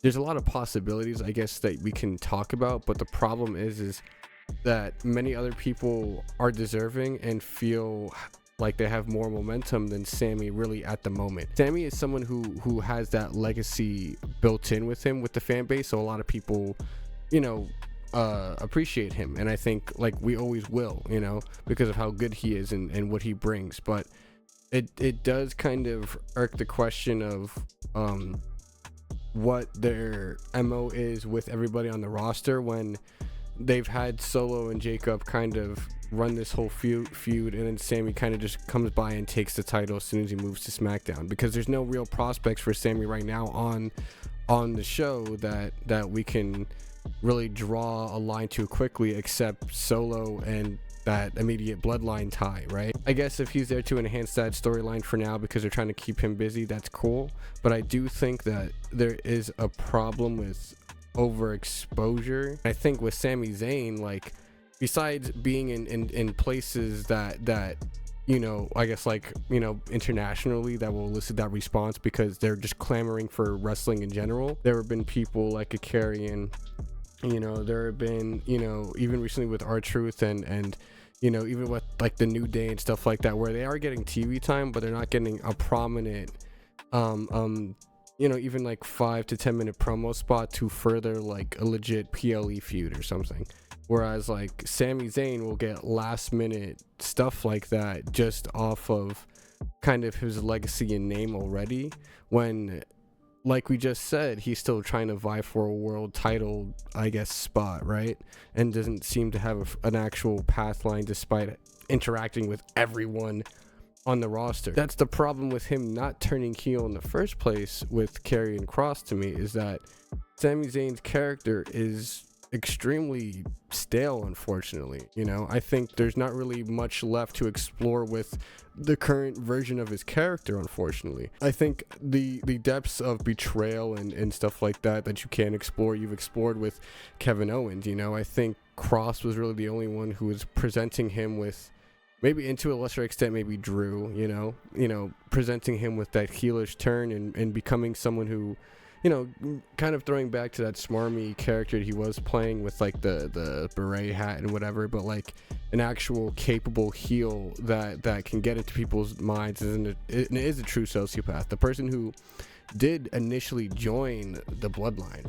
there's a lot of possibilities, I guess, that we can talk about, but the problem is that many other people are deserving and feel like they have more momentum than Sami really at the moment. Sami is someone who has that legacy built in with him with the fan base, so a lot of people, you know, appreciate him, and I think like we always will, because of how good he is and what he brings. But it does kind of irk the question of what their MO is with everybody on the roster when they've had Solo and Jacob kind of run this whole feud, and then Sami kind of just comes by and takes the title as soon as he moves to SmackDown, because there's no real prospects for Sami right now on the show that we can really draw a line to quickly, except Solo and that immediate bloodline tie, right? I guess if he's there to enhance that storyline for now because they're trying to keep him busy, that's cool. But I do think that there is a problem with overexposure. I think with Sami Zayn, like, besides being in places that I guess, like, internationally, that will elicit that response because they're just clamoring for wrestling in general. There have been people like a Carrion, there have been, even recently with R-Truth and even with like the New Day and stuff like that, where they are getting TV time, but they're not getting a prominent even like 5 to 10 minute promo spot to further like a legit PLE feud or something. Whereas like Sami Zayn will get last minute stuff like that just off of kind of his legacy and name already, when, like we just said, he's still trying to vie for a world title, I guess, spot, right? And doesn't seem to have an actual path line despite interacting with everyone on the roster. That's the problem with him not turning heel in the first place with Karrion Kross, to me, is that Sami Zayn's character is extremely stale, unfortunately. I think there's not really much left to explore with the current version of his character, unfortunately. I think the depths of betrayal and stuff like that you can explore, you've explored with Kevin Owens. I think Cross was really the only one who was presenting him with, maybe into a lesser extent, maybe Drew, presenting him with that heelish turn and becoming someone who, kind of throwing back to that smarmy character he was playing with like the beret hat and whatever, but like an actual capable heel that can get into people's minds, and is a true sociopath. The person who did initially join the bloodline.